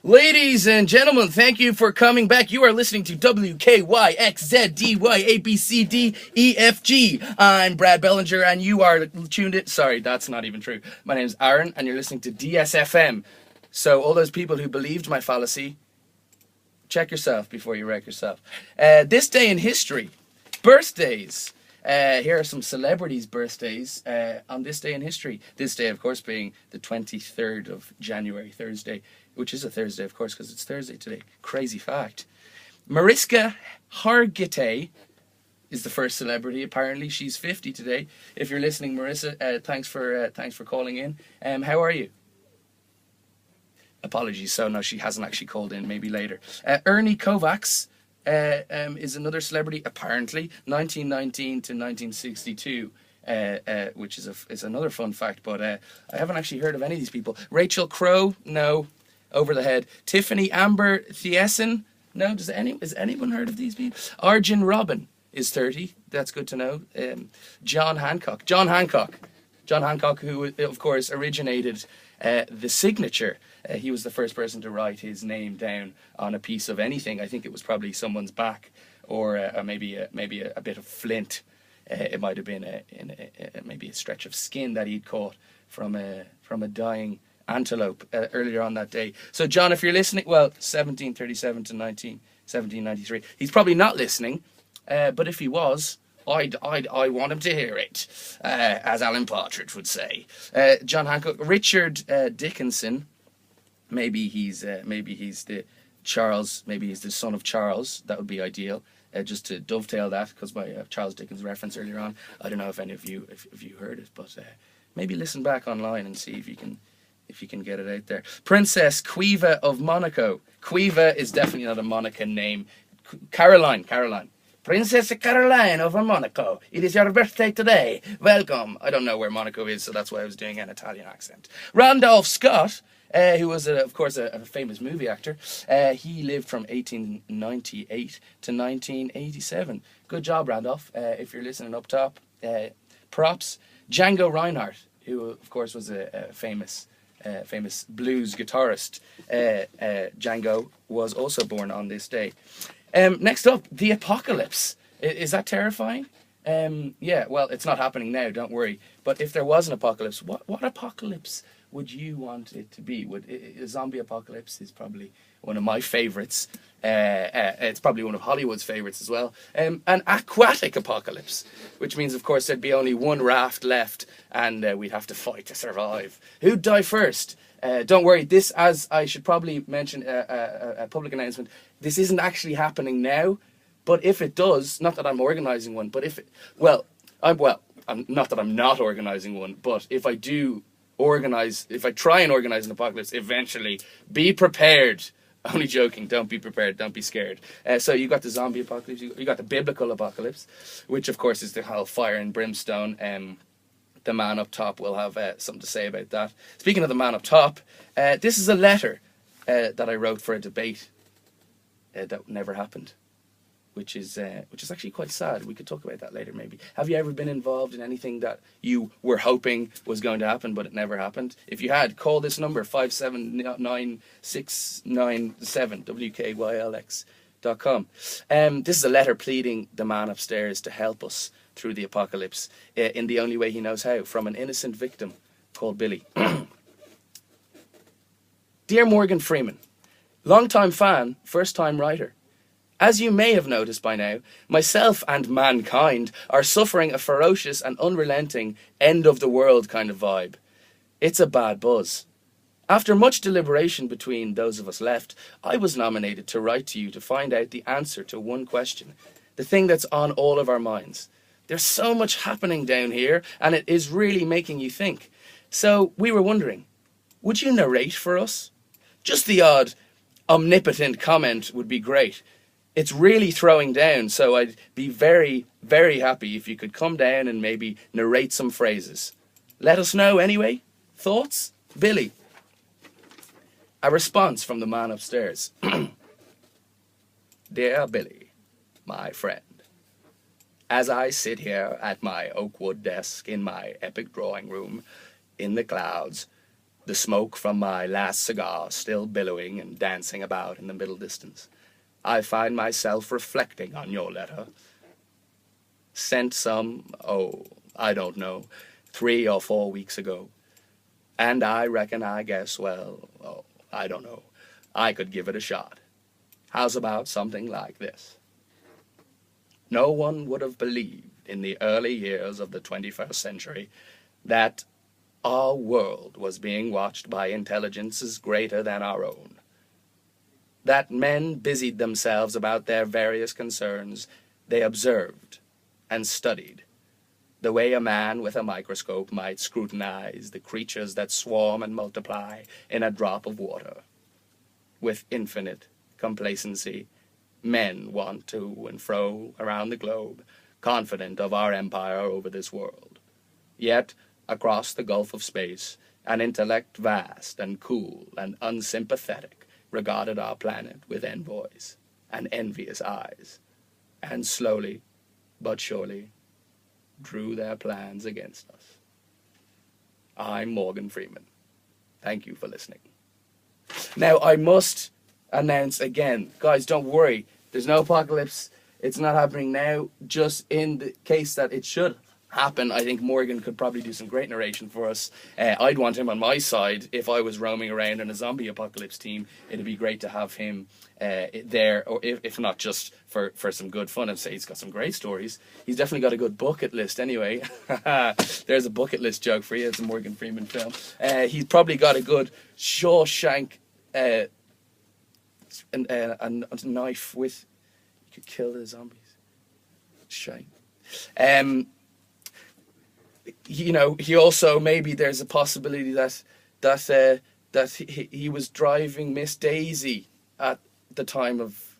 Ladies and gentlemen, thank you for coming back. You are listening to WKYXZDYABCDEFG. I'm Brad Bellinger, and you are tuned in. Sorry, that's not even true. My name is Aaron, and you're listening to DSFM. So, all those people who believed my fallacy, check yourself before you wreck yourself. This day in history, birthdays. Here are some celebrities' birthdays on this day in history. This day, of course, being the 23rd of January, Thursday, which is a Thursday, of course, because it's Thursday today. Crazy fact. Mariska Hargitay is the first celebrity. Apparently, she's 50 today. If you're listening, Marissa, thanks for calling in. How are you? Apologies. So no, she hasn't actually called in. Maybe later. Ernie Kovacs is another celebrity. Apparently, 1919 to 1962. Which is another fun fact, but I haven't actually heard of any of these people. Rachel Crow, no, over the head. Tiffany Amber Thiessen, no. Has anyone heard of these people? Arjen Robin is 30. That's good to know. John Hancock, who of course originated the signature. He was the first person to write his name down on a piece of anything. I think it was probably someone's back, or maybe a bit of flint. It might have been maybe a stretch of skin that he'd caught from a dying antelope earlier on that day. So, John, if you're listening, well, 1737 to 1793. He's probably not listening, but if he was, I want him to hear it, as Alan Partridge would say. John Hancock, Richard Dickinson. Maybe he's the Charles. Maybe he's the son of Charles. That would be ideal. Just to dovetail that, because my Charles Dickens reference earlier on, I don't know if any of you if you heard it, but maybe listen back online and see if you can get it out there. Princess Quiva of Monaco. Quiva is definitely not a Monacan name. Caroline. Princess Caroline of Monaco. It is your birthday today. Welcome. I don't know where Monaco is, so that's why I was doing an Italian accent. Randolph Scott. Who was, of course, a famous movie actor. He lived from 1898 to 1987. Good job, Randolph. If you're listening up top, props. Django Reinhardt, who, of course, was a famous blues guitarist. Django was also born on this day. Next up, the apocalypse. Is that terrifying? Yeah, well, it's not happening now, don't worry. But if there was an apocalypse, what apocalypse would you want it to be? A zombie apocalypse is probably one of my favourites. It's probably one of Hollywood's favourites as well. An aquatic apocalypse, which means, of course, there'd be only one raft left, and we'd have to fight to survive. Who'd die first? Don't worry, this, as I should probably mention a public announcement, this isn't actually happening now, but if it does, not that I'm organising one, but not that I'm not organising one, but if I do if I try and organize an apocalypse eventually, be prepared. Only joking, don't be prepared, don't be scared. So you got the zombie apocalypse, you got the biblical apocalypse, which of course is the whole fire and brimstone. The man up top will have something to say about that. Speaking of the man up top, this is a letter that I wrote for a debate that never happened. Which is actually quite sad. We could talk about that later, maybe. Have you ever been involved in anything that you were hoping was going to happen, but it never happened? If you had, call this number, 5799697, WKYLX.com. This is a letter pleading the man upstairs to help us through the apocalypse in the only way he knows how, from an innocent victim called Billy. Dear Morgan Freeman, long-time fan, first-time writer. As you may have noticed by now, myself and mankind are suffering a ferocious and unrelenting end-of-the-world kind of vibe. It's a bad buzz. After much deliberation between those of us left, I was nominated to write to you to find out the answer to one question, the thing that's on all of our minds. There's so much happening down here, and it is really making you think. So we were wondering, would you narrate for us? Just the odd omnipotent comment would be great. It's really throwing down, so I'd be very, very happy if you could come down and maybe narrate some phrases. Let us know anyway. Thoughts? Billy. A response from the man upstairs. Dear Billy, my friend, as I sit here at my oak wood desk in my epic drawing room in the clouds, the smoke from my last cigar still billowing and dancing about in the middle distance, I find myself reflecting on your letter. Sent some, oh, I don't know, 3 or 4 weeks ago. And I reckon I guess, well, oh, I don't know, I could give it a shot. How's about something like this? No one would have believed in the early years of the 21st century that our world was being watched by intelligences greater than our own. That men busied themselves about their various concerns. They observed and studied, the way a man with a microscope might scrutinize the creatures that swarm and multiply in a drop of water. With infinite complacency, men want to and fro around the globe, confident of our empire over this world. Yet, across the gulf of space, an intellect vast and cool and unsympathetic regarded our planet with envoys and envious eyes, and slowly but surely drew their plans against us. I'm Morgan Freeman. Thank you for listening. Now, I must announce again, guys, don't worry, there's no apocalypse. It's not happening now. Just in the case that it should happen, I think Morgan could probably do some great narration for us. I'd want him on my side if I was roaming around in a zombie apocalypse team. It'd be great to have him there, or if not just for some good fun. And say he's got some great stories. He's definitely got a good bucket list anyway. There's a bucket list joke for you. It's a Morgan Freeman film. He's probably got a good Shawshank a knife with, you could kill the zombies. Shite. You know, he also, maybe there's a possibility that he was driving Miss Daisy at the time of,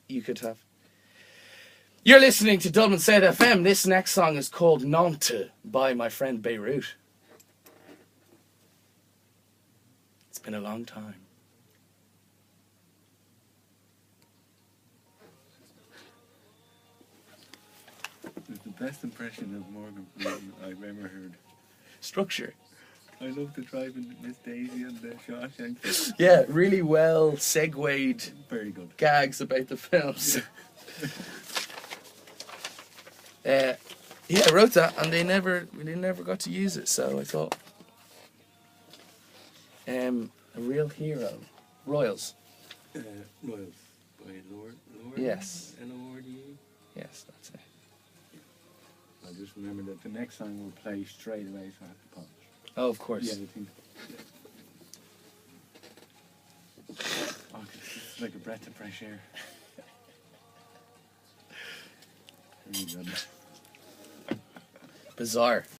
you could have. You're listening to Dublin South FM. This next song is called Nantes by my friend Beirut. It's been a long time. It's the best impression of Morgan Freeman I've ever heard. Structure. I love the driving Miss Daisy and the Shawshank. Yeah, really well segued Very good. gags about the films. Yeah, I wrote that and they never got to use it, so I thought a real hero. Royals. Royals by Lord. Yes. L-O-R-D-E. Yes, that's it. I just remember that the next song will play straight away, so I have to pause. Oh, of course. Yeah, I think. Yeah. Oh, it's like a breath of fresh air. Really good. Bizarre.